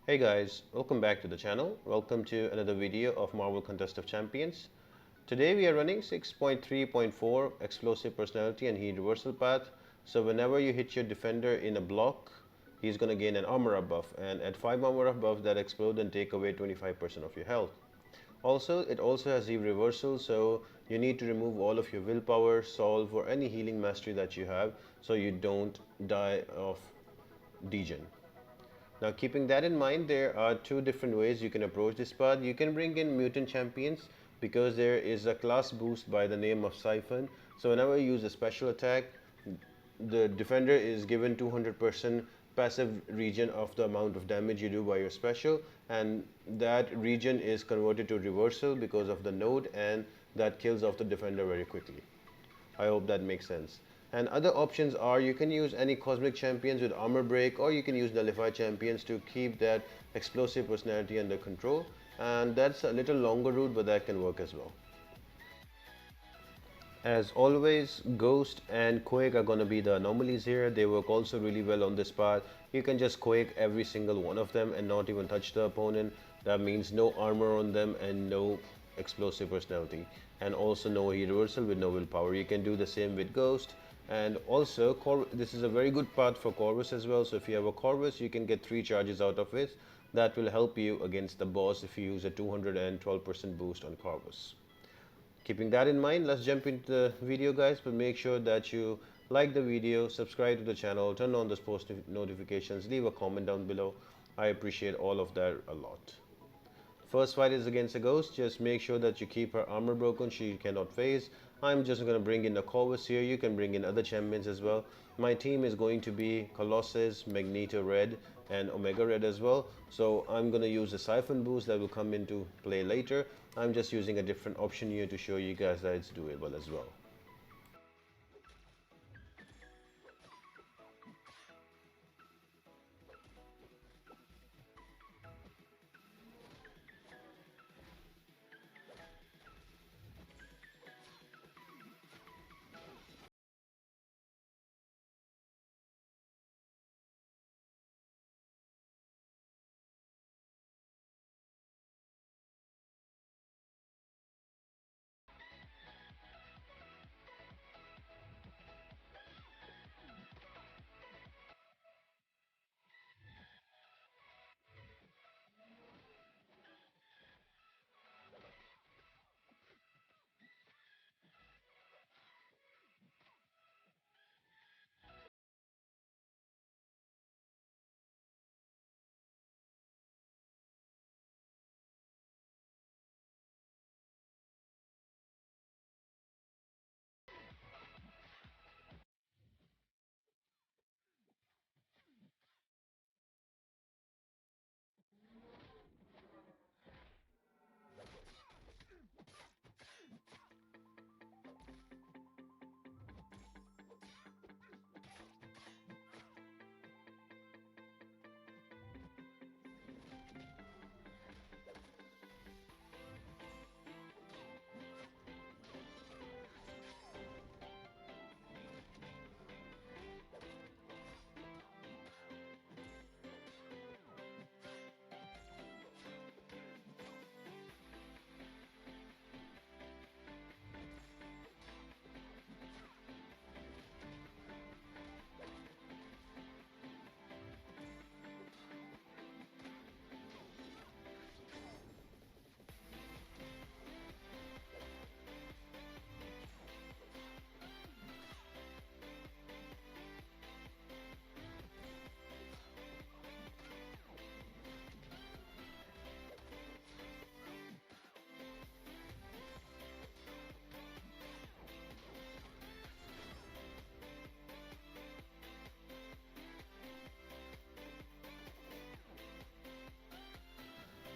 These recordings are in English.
Hey guys, welcome back to the channel. Welcome to another video of Marvel Contest of Champions. Today we are running 6.3.4 Explosive Personality and Heat Reversal Path. So whenever you hit your defender in a block, he's going to gain an armor up buff, and at 5 armor up buff that explode and take away 25% of your health. Also, it also has Heat Reversal, so you need to remove all of your willpower, solve, or any healing mastery that you have so you don't die of degen. Now, keeping that in mind, there are two different ways you can approach this part. You can bring in mutant champions because there is a class boost by the name of Siphon. So whenever you use a special attack, the defender is given 200% passive regen of the amount of damage you do by your special, and that regen is converted to reversal because of the node, and that kills off the defender very quickly. I hope that makes sense. And other options are you can use any cosmic champions with armor break, or you can use nullified champions to keep that explosive personality under control. And that's a little longer route, but that can work as well. As always, Ghost and Quake are going to be the anomalies here. They work also really well on this part. You can just Quake every single one of them and not even touch the opponent. That means no armor on them and no explosive personality. And also no heat reversal with no willpower. You can do the same with Ghost. And also, this is a very good part for Corvus as well. So if you have a Corvus, you can get 3 charges out of it. That will help you against the boss if you use a 212% boost on Corvus. Keeping that in mind, let's jump into the video, guys, but make sure that you like the video, subscribe to the channel, turn on those post notifications, leave a comment down below. I appreciate all of that a lot. First fight is against a Ghost. Just make sure that you keep her armor broken, she cannot phase. I'm just going to bring in the Corvus here. You can bring in other champions as well. My team is going to be Colossus, Magneto Red, and Omega Red as well. So I'm going to use the Siphon boost that will come into play later. I'm just using a different option here to show you guys that it's doable as well.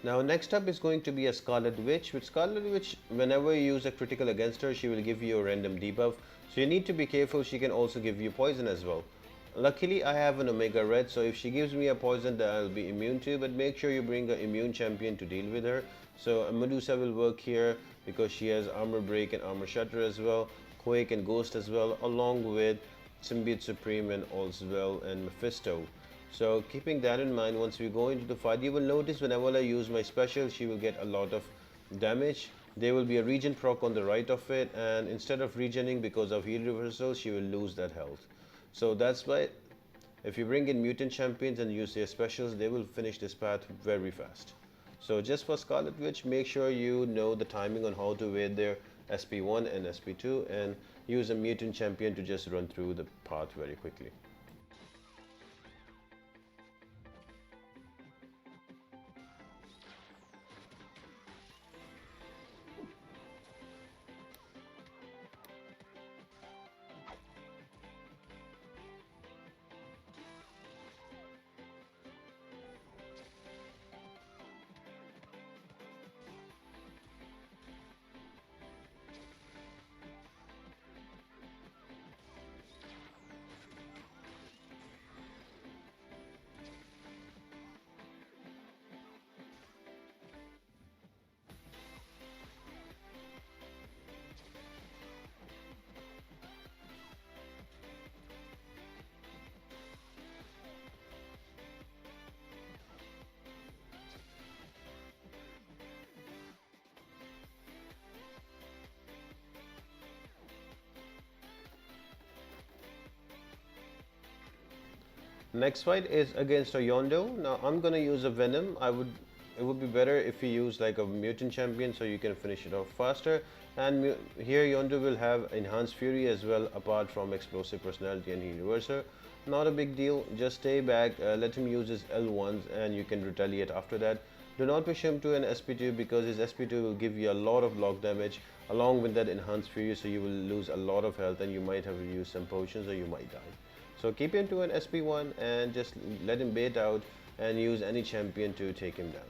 Now next up is going to be a Scarlet Witch. With Scarlet Witch, whenever you use a critical against her, she will give you a random debuff. So you need to be careful, she can also give you poison as well. Luckily I have an Omega Red, so if she gives me a poison that I'll be immune to, but make sure you bring an immune champion to deal with her. So Medusa will work here because she has armor break and armor shatter as well, Quake and Ghost as well, along with Symbiote Supreme and as well and Mephisto. So keeping that in mind, once we go into the fight, you will notice whenever I use my special, she will get a lot of damage. There will be a regen proc on the right of it, and instead of regening because of heal reversal, she will lose that health. So that's why if you bring in mutant champions and use their specials, they will finish this path very fast. So just for Scarlet Witch, make sure you know the timing on how to evade their SP1 and SP2 and use a mutant champion to just run through the path very quickly. Next fight is against a Yondu. Now I'm gonna use a Venom. It would be better if you use like a mutant champion so you can finish it off faster. And here Yondu will have enhanced fury as well, apart from explosive personality and heal reverser. Not a big deal. Just stay back, let him use his L1s, and you can retaliate after that. Do not push him to an SP2 because his SP2 will give you a lot of block damage along with that enhanced fury, so you will lose a lot of health and you might have to use some potions or you might die. So keep him to an SP1 and just let him bait out and use any champion to take him down.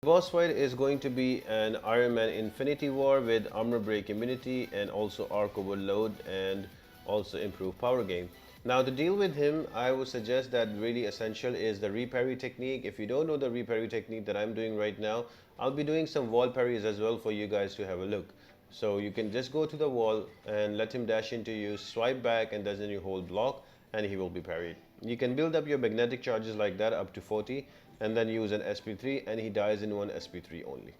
Boss fight is going to be an Ironman Infinity War with armor break immunity and also arc overload and also improved power gain. Now to deal with him, I would suggest that really essential is the reparry technique. If you don't know the reparry technique that I'm doing right now, I'll be doing some wall parries as well for you guys to have a look. So you can just go to the wall and let him dash into you, swipe back, and then you hold block and he will be parried. You can build up your magnetic charges like that up to 40 and then use an SP3 and he dies in one SP3 only.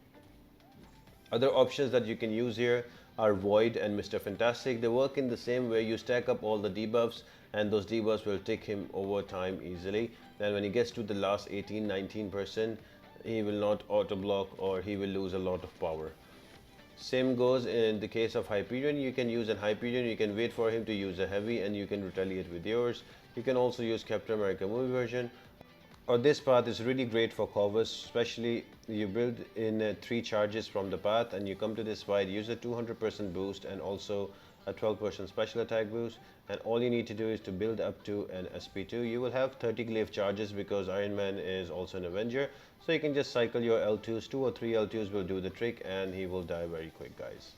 Other options that you can use here are Void and Mr. Fantastic. They work in the same way. You stack up all the debuffs and those debuffs will take him over time easily. Then when he gets to the last 18-19%, he will not auto block or he will lose a lot of power. Same goes in the case of Hyperion. You can use an Hyperion, you can wait for him to use a heavy and you can retaliate with yours. You can also use Captain America movie version. Or this path is really great for covers, especially you build in 3 charges from the path and you come to this fight, use a 200% boost and also a 12% special attack boost, and all you need to do is to build up to an SP2. You will have 30 glyph charges because Iron Man is also an Avenger, so you can just cycle your L2s, 2 or 3 L2s will do the trick and he will die very quick, guys.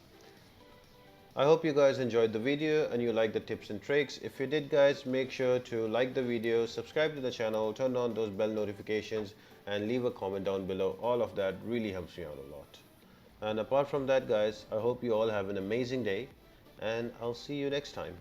I hope you guys enjoyed the video and you like the tips and tricks. If you did, guys, make sure to like the video, subscribe to the channel, turn on those bell notifications and leave a comment down below. All of that really helps me out a lot. And apart from that, guys, I hope you all have an amazing day and I'll see you next time.